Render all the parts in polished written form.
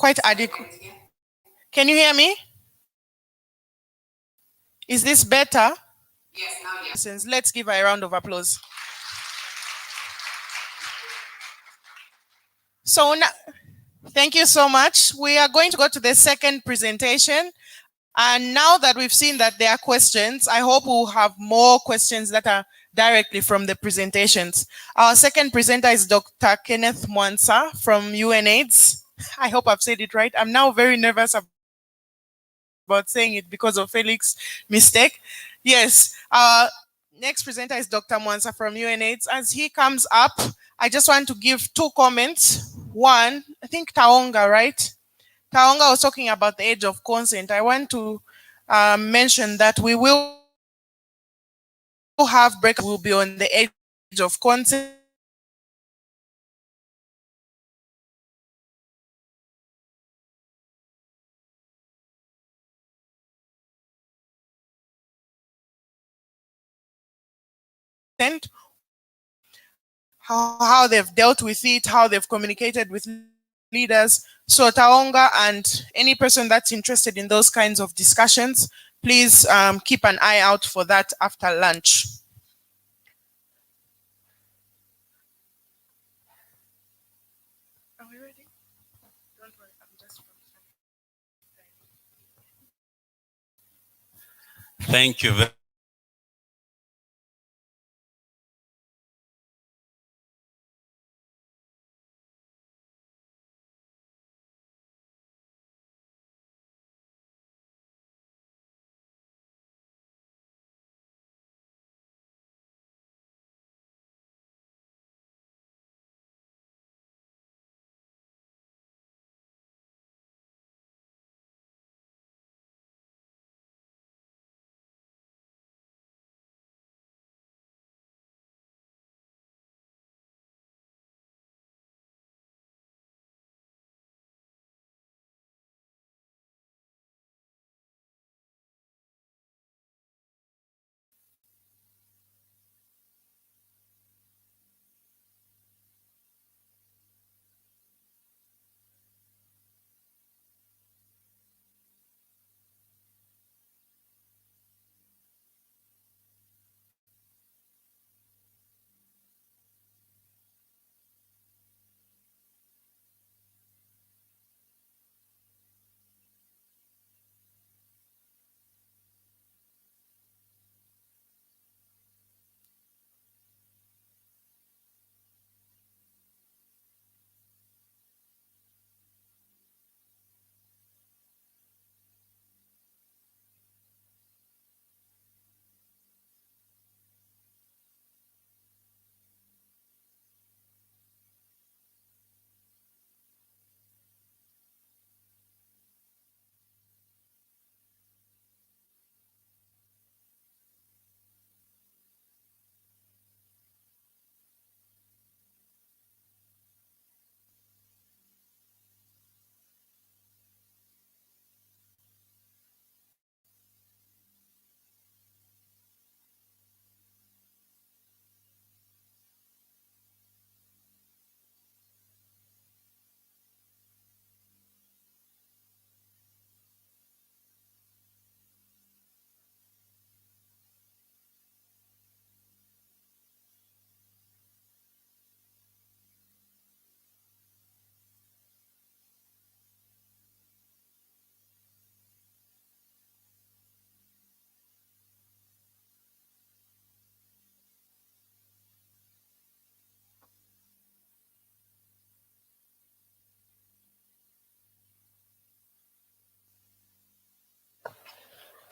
quite adequate. Can you hear me? Is this better? Yes, now yes. Let's give her a round of applause. So now, thank you so much. We are going to go to the second presentation. And now that we've seen that there are questions, I hope we'll have more questions that are directly from the presentations. Our second presenter is Dr. Kenneth Mwansa from UNAIDS. I hope I've said it right. I'm now very nervous about saying it because of Felix's mistake. Yes, our next presenter is Dr. Mwansa from UNAIDS. As he comes up, I just want to give two comments. One, I think Taonga, right? Taonga was talking about the age of consent. I want to mention that we will have breakfast will be on the age of consent. How they've dealt with it, how they've communicated with leaders. So Taonga and any person that's interested in those kinds of discussions, please keep an eye out for that after lunch. Are we ready? Don't worry, I'm just Thank you very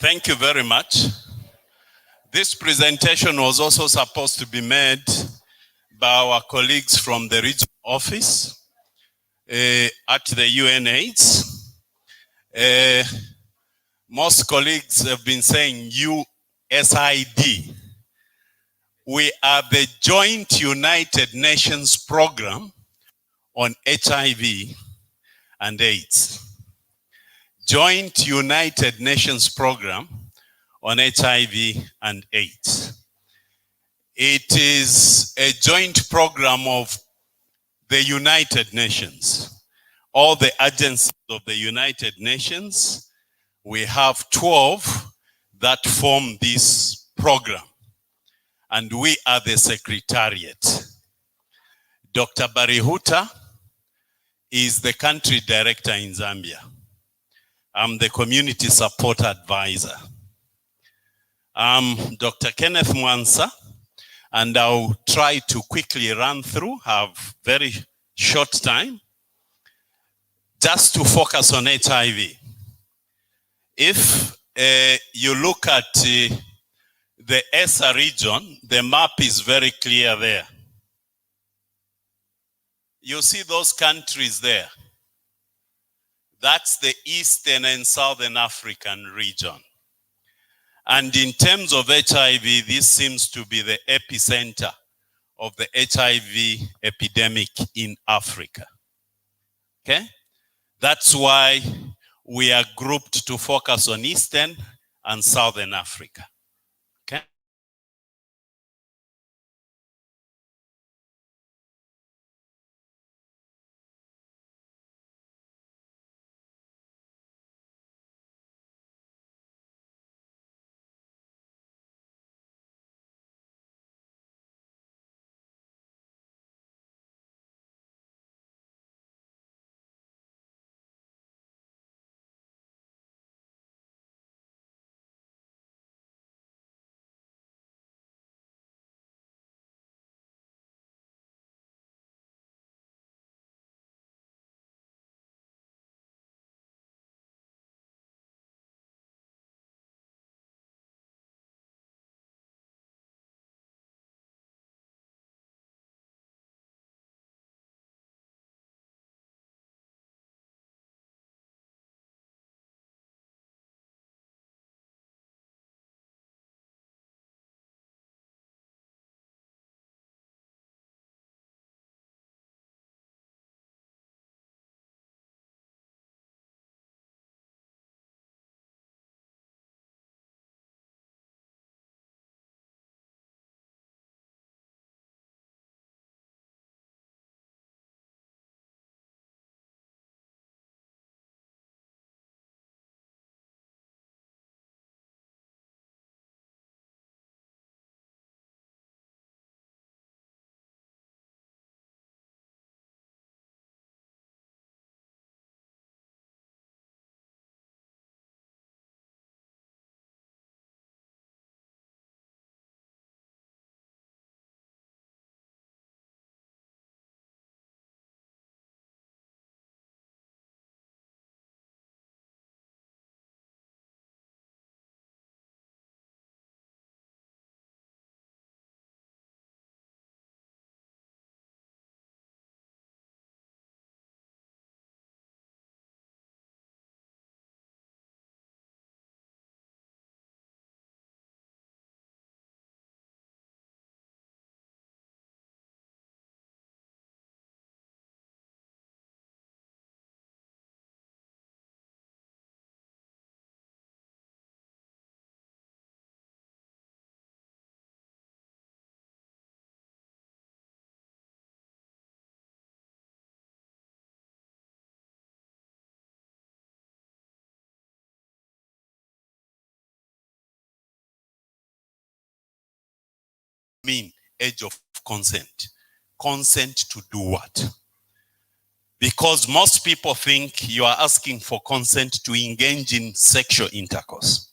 Thank you very much. This presentation was also supposed to be made by our colleagues from the regional office at the UNAIDS. Most colleagues have been saying USID. We are the Joint United Nations Program on HIV and AIDS. Joint United Nations Program on HIV and AIDS. It is a joint program of the United Nations, all the agencies of the United Nations. We have 12 that form this program, and we are the secretariat. Dr. Barihuta is the country director in Zambia. I'm the community support advisor. I'm Dr. Kenneth Mwansa, and I'll try to quickly run through, have very short time, just to focus on HIV. If you look at the ESA region, the map is very clear there. You see those countries there. That's the Eastern and Southern African region. And in terms of HIV, this seems to be the epicenter of the HIV epidemic in Africa. Okay? That's why we are grouped to focus on Eastern and Southern Africa. Okay? Mean age of consent. Consent to do what? Because most people think you are asking for consent to engage in sexual intercourse.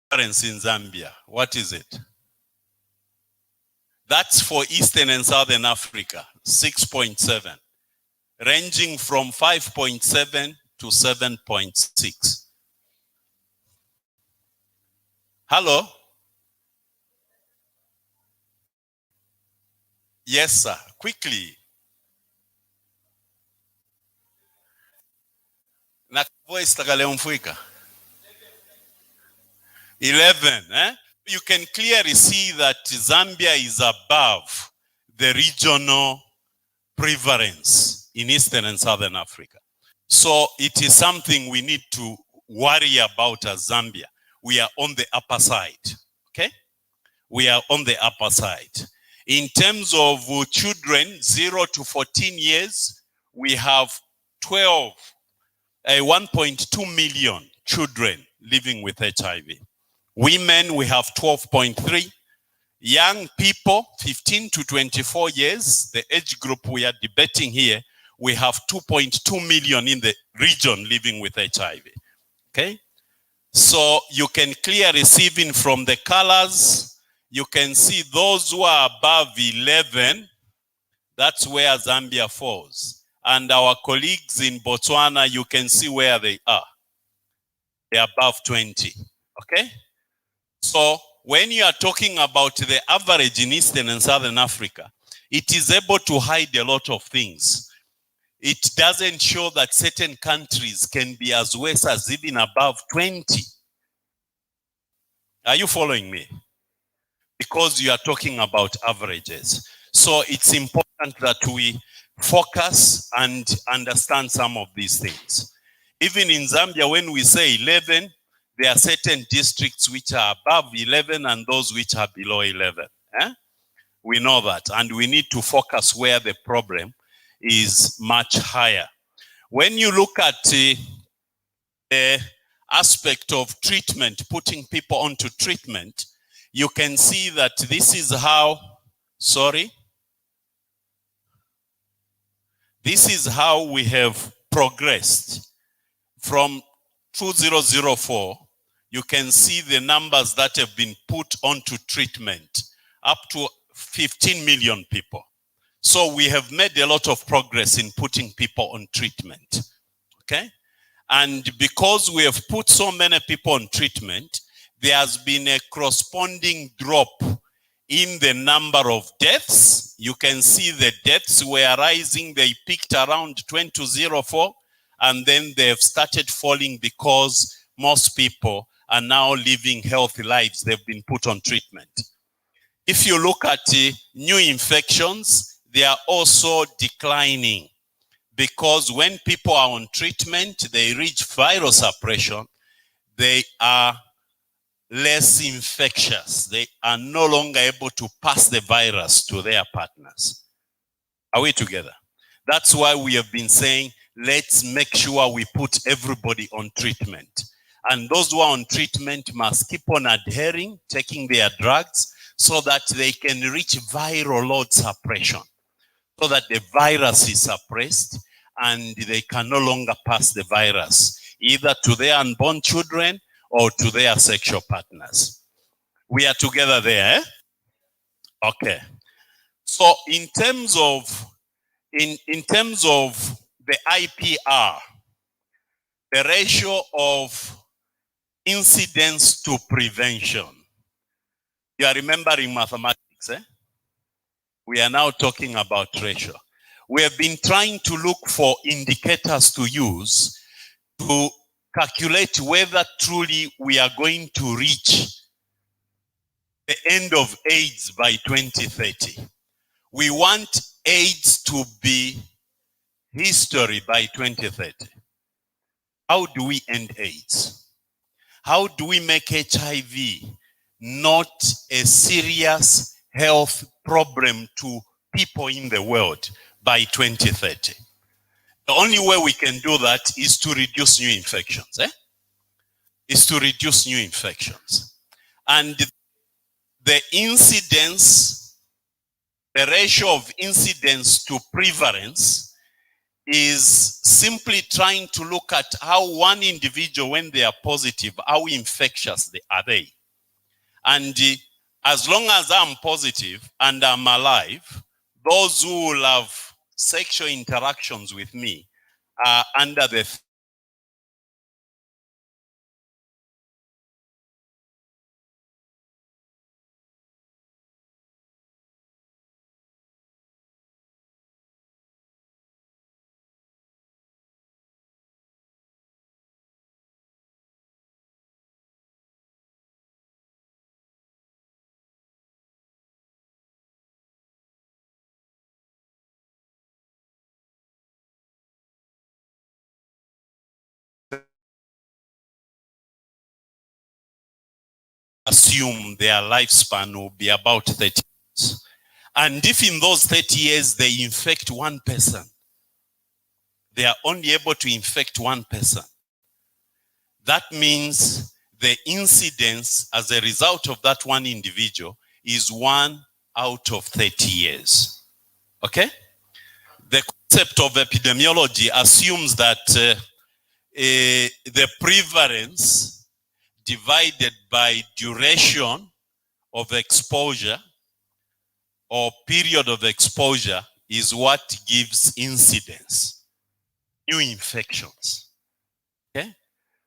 prevalence in Zambia? What is it? That's for Eastern and Southern Africa, 6.7, ranging from 5.7 to 7.6. Hello? Yes, sir. Quickly. Na voice takaleomfuika. 11, eh? You can clearly see that Zambia is above the regional prevalence in Eastern and Southern Africa. So it is something we need to worry about as Zambia. We are on the upper side, okay? We are on the upper side. In terms of children, 0 to 14 years, we have 1.2 million children living with HIV. Women, we have 12.3. Young people, 15 to 24 years, the age group we are debating here, we have 2.2 million in the region living with HIV, okay? So you can clearly see even from the colors, you can see those who are above 11, that's where Zambia falls. And our colleagues in Botswana, you can see where they are. They're above 20, okay? So when you are talking about the average in Eastern and Southern Africa, it is able to hide a lot of things. It doesn't show that certain countries can be as worse as even above 20. Are you following me? Because you are talking about averages. So it's important that we focus and understand some of these things. Even in Zambia, when we say 11, there are certain districts which are above 11 and those which are below 11. Eh? We know that, and we need to focus where the problem is much higher. When you look at the aspect of treatment, putting people onto treatment, you can see that this is how, this is how we have progressed. From 2004, you can see the numbers that have been put onto treatment, up to 15 million people. So we have made a lot of progress in putting people on treatment, okay? And because we have put so many people on treatment, there has been a corresponding drop in the number of deaths. You can see the deaths were rising. They peaked around 2004, and then they have started falling because most people are now living healthy lives. They've been put on treatment. If you look at new infections, they are also declining, because when people are on treatment, they reach viral suppression, they are less infectious. They are no longer able to pass the virus to their partners. Are we together? That's why we have been saying, let's make sure we put everybody on treatment. And those who are on treatment must keep on adhering, taking their drugs, so that they can reach viral load suppression, so that the virus is suppressed and they can no longer pass the virus, either to their unborn children or to their sexual partners. We are together there, eh? Okay. So in terms of the IPR, the ratio of incidence to prevention. You are remembering mathematics, eh? We are now talking about ratio. We have been trying to look for indicators to use to calculate whether truly we are going to reach the end of AIDS by 2030. We want AIDS to be history by 2030. How do we end AIDS? How do we make HIV not a serious health problem to people in the world by 2030? The only way we can do that is to reduce new infections. Is to reduce new infections. And the incidence, the ratio of incidence to prevalence, is simply trying to look at how one individual, when they are positive, how infectious are they. And as long as I'm positive and I'm alive, those who will have sexual interactions with me are under the assume their lifespan will be about 30 years. And if in those 30 years they infect one person, they are only able to infect one person, that means the incidence as a result of that one individual is 1 out of 30 years. Okay? The concept of epidemiology assumes that the prevalence divided by duration of exposure or period of exposure is what gives incidence, new infections. Okay?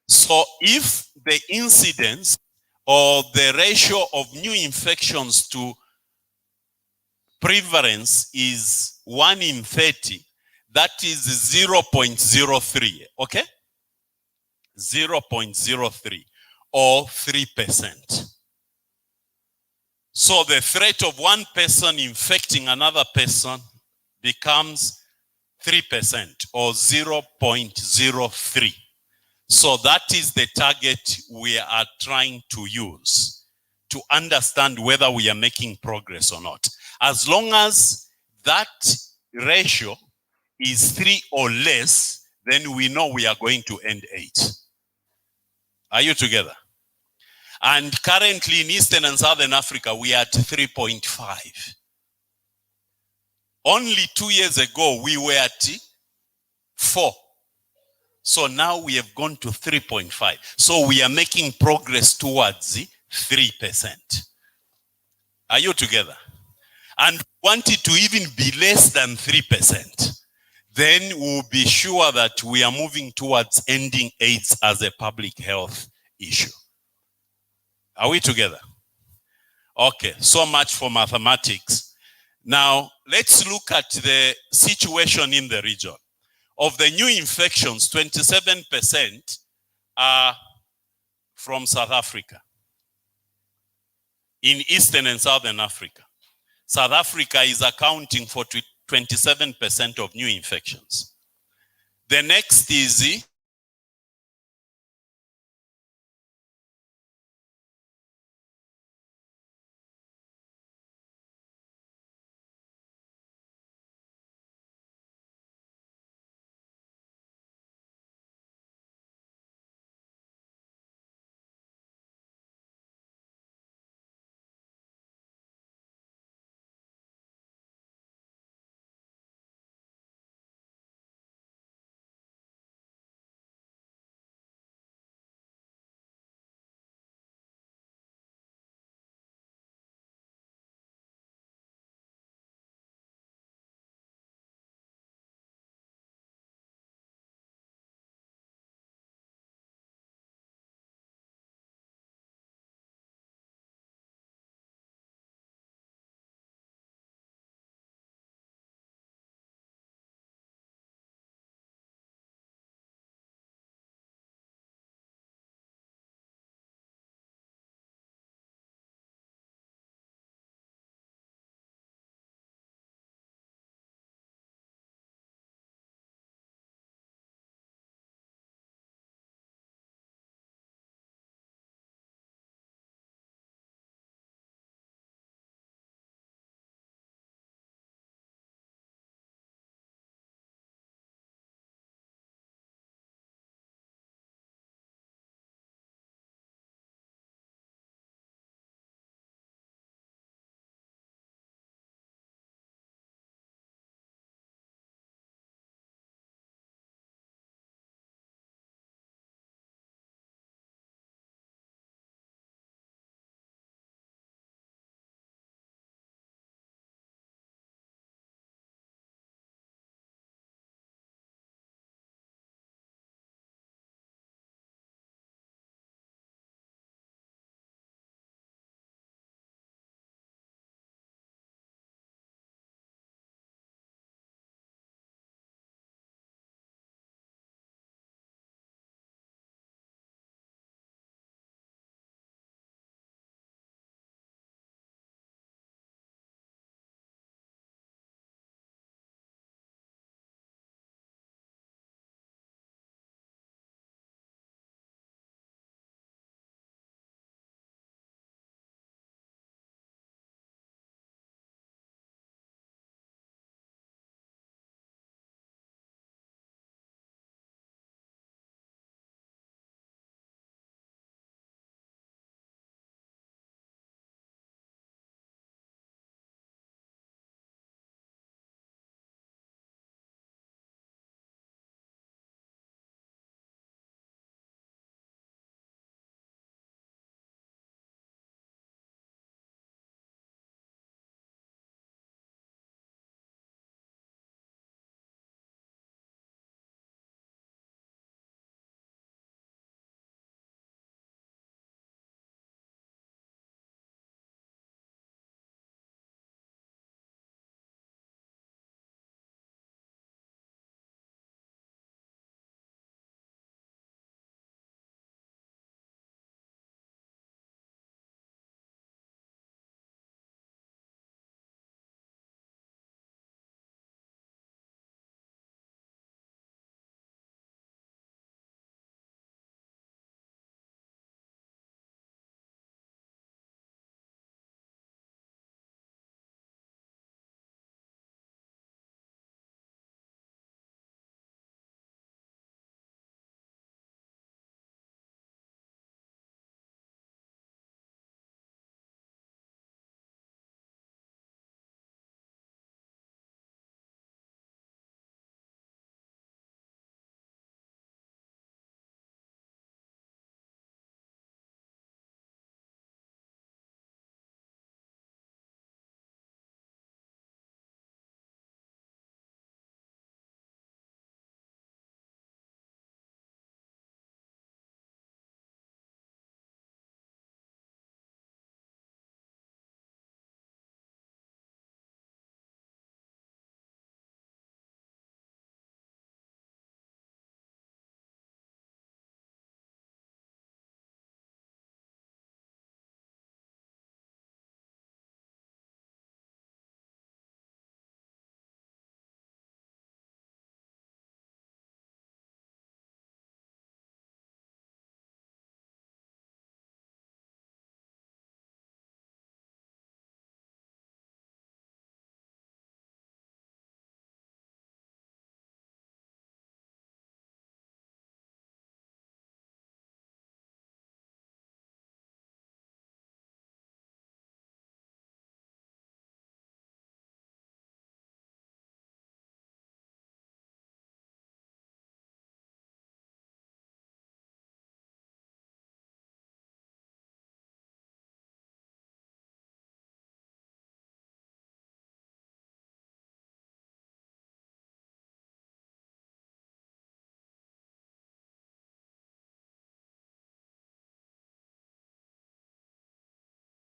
So if the incidence or the ratio of new infections to prevalence is 1 in 30, that is 0.03, okay? 0.03 or 3%. So the threat of one person infecting another person becomes 3% or 0.03. So that is the target we are trying to use to understand whether we are making progress or not. As long as that ratio is 3 or less, then we know we are going to end AIDS. Are you together? And currently in Eastern and Southern Africa, we are at 3.5. Only 2 years ago, we were at 4. So now we have gone to 3.5. So we are making progress towards 3%. Are you together? And want it to even be less than 3%. Then we'll be sure that we are moving towards ending AIDS as a public health issue. Are we together? Okay, so much for mathematics. Now, let's look at the situation in the region. Of the new infections, 27% are from South Africa, in Eastern and Southern Africa. South Africa is accounting for 27% of new infections. The next is